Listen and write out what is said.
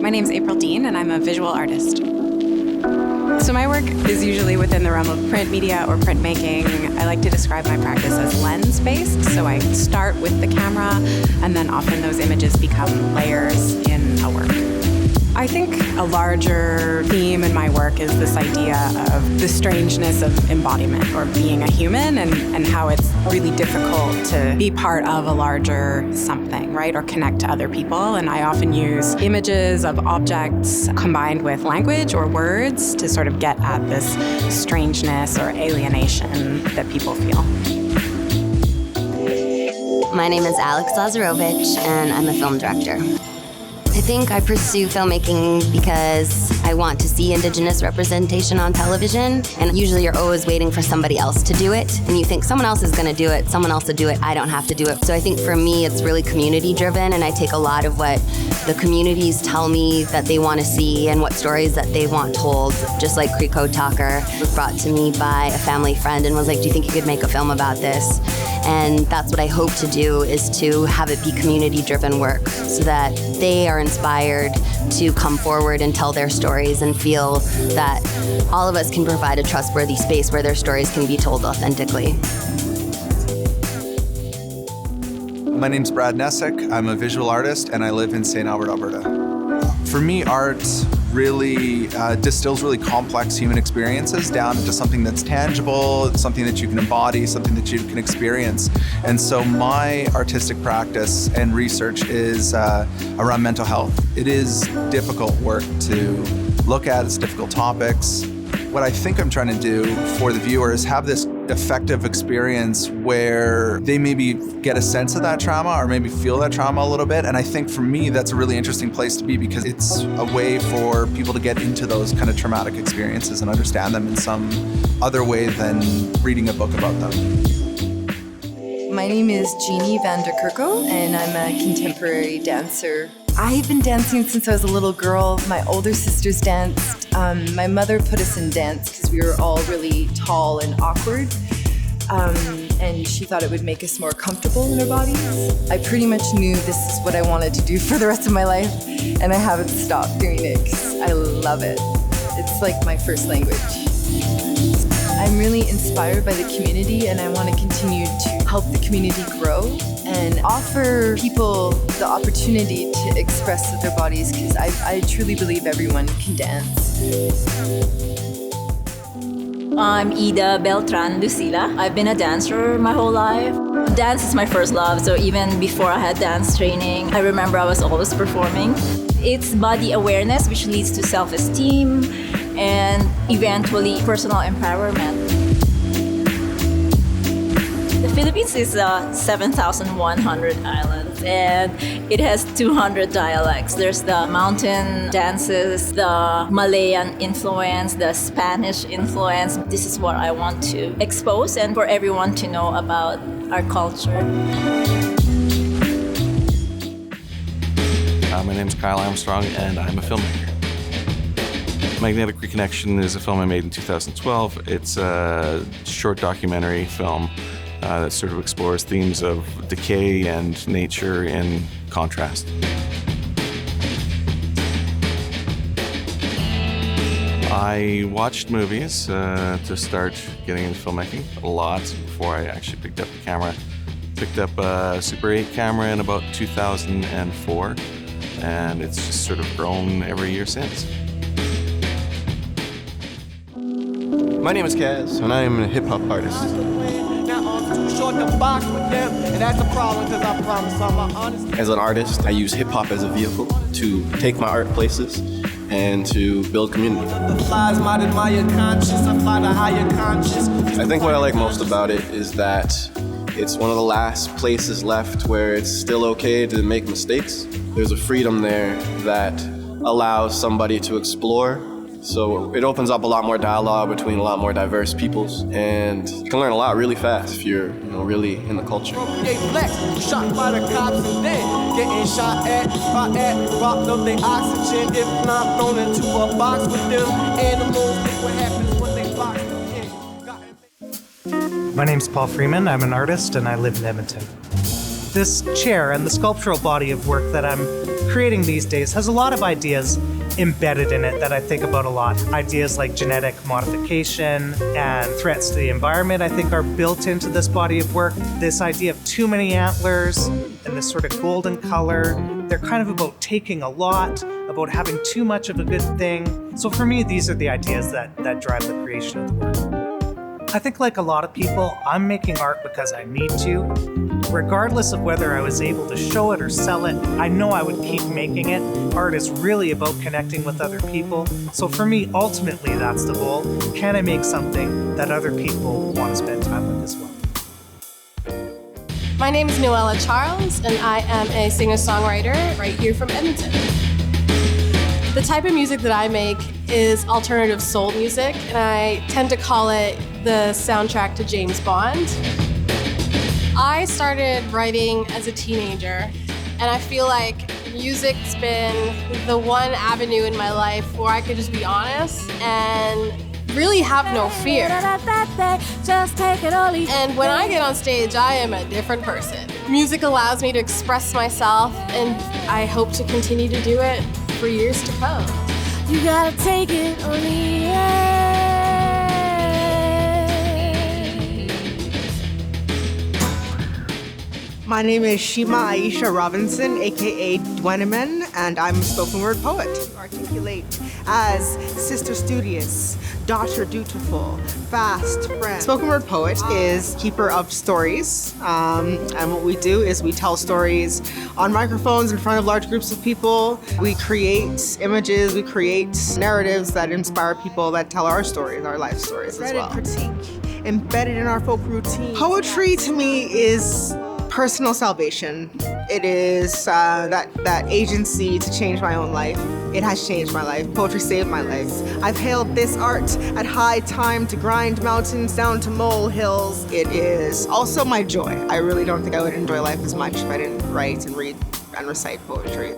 My name's April Dean, and I'm a visual artist. So my work is usually within the realm of print media or printmaking. I like to describe my practice as lens-based. So I start with the camera, and then often those images become layers in a work. I think a larger theme in my work is this idea of the strangeness of embodiment or being a human and how it's really difficult to be part of a larger something, right? Or connect to other people. And I often use images of objects combined with language or words to sort of get at this strangeness or alienation that people feel. My name is Alex Lazarevich, and I'm a film director. I think I pursue filmmaking because I want to see Indigenous representation on television, and usually you're always waiting for somebody else to do it, and you think someone else is going to do it, someone else will do it, I don't have to do it. So I think for me it's really community driven, and I take a lot of what the communities tell me that they want to see and what stories that they want told. Just like Creeko Talker was brought to me by a family friend and was like, do you think you could make a film about this? And that's what I hope to do, is to have it be community-driven work so that they are inspired to come forward and tell their stories and feel that all of us can provide a trustworthy space where their stories can be told authentically. My name's Brad Nesic. I'm a visual artist and I live in St. Albert, Alberta. For me, art really distills really complex human experiences down into something that's tangible, something that you can embody, something that you can experience. And so my artistic practice and research is around mental health. It is difficult work to look at, it's difficult topics. What I think I'm trying to do for the viewer is have this effective experience where they maybe get a sense of that trauma or maybe feel that trauma a little bit. And I think for me, that's a really interesting place to be because it's a way for people to get into those kind of traumatic experiences and understand them in some other way than reading a book about them. My name is Jeanne Bender, and I'm a contemporary dancer. I've been dancing since I was a little girl. My older sisters danced. My mother put us in dance because we were all really tall and awkward. And she thought it would make us more comfortable in our bodies. I pretty much knew this is what I wanted to do for the rest of my life, and I haven't stopped doing it because I love it. It's like my first language. I'm really inspired by the community, and I want to continue to help the community grow and offer people the opportunity to express their bodies because I truly believe everyone can dance. I'm Adela Beltran, Lucila. I've been a dancer my whole life. Dance is my first love, so even before I had dance training, I remember I was always performing. It's body awareness, which leads to self-esteem and eventually personal empowerment. The Philippines is 7,100 islands, and it has 200 dialects. There's the mountain dances, the Malayan influence, the Spanish influence. This is what I want to expose and for everyone to know about our culture. My name's Kyle Armstrong, and I'm a filmmaker. Magnetic Reconnection is a film I made in 2012. It's a short documentary film that sort of explores themes of decay and nature in contrast. I watched movies to start getting into filmmaking a lot before I actually picked up the camera. Picked up a Super 8 camera in about 2004, and it's just sort of grown every year since. My name is Kaz, and I am a hip-hop artist. As an artist, I use hip-hop as a vehicle to take my art places and to build community. I think what I like most about it is that it's one of the last places left where it's still okay to make mistakes. There's a freedom there that allows somebody to explore. So it opens up a lot more dialogue between a lot more diverse peoples, and you can learn a lot really fast if you're really in the culture. Shot by the cops and then getting shot at by rocked up their oxygen. If not thrown into a box with them animals, what happens when they box them in? My name's Paul Freeman. I'm an artist and I live in Edmonton. This chair and the sculptural body of work that I'm creating these days has a lot of ideas embedded in it that I think about a lot. Ideas like genetic modification and threats to the environment, I think, are built into this body of work. This idea of too many antlers and this sort of golden color, they're kind of about taking a lot, about having too much of a good thing. So for me, these are the ideas that drive the creation of the work. I think like a lot of people, I'm making art because I need to. Regardless of whether I was able to show it or sell it, I know I would keep making it. Art is really about connecting with other people. So for me, ultimately, that's the goal. Can I make something that other people want to spend time with as well? My name is Noel Charles, and I am a singer-songwriter right here from Edmonton. The type of music that I make is alternative soul music, and I tend to call it the soundtrack to James Bond. I started writing as a teenager, and I feel like music's been the one avenue in my life where I could just be honest and really have no fear. And when I get on stage, I am a different person. Music allows me to express myself, and I hope to continue to do it for years to come. You gotta take it on the air. My name is Shima Isha Robinson, aka Dweneman, and I'm a spoken word poet. Articulate as sister studious, daughter dutiful, fast friend. Spoken word poet is keeper of stories, and what we do is we tell stories on microphones in front of large groups of people. We create images, we create narratives that inspire people that tell our stories, our life stories as well. Critique embedded in our folk routine. Poetry to me is personal salvation. It is that agency to change my own life. It has changed my life. Poetry saved my life. I've hailed this art at high time to grind mountains down to molehills. It is also my joy. I really don't think I would enjoy life as much if I didn't write and read and recite poetry.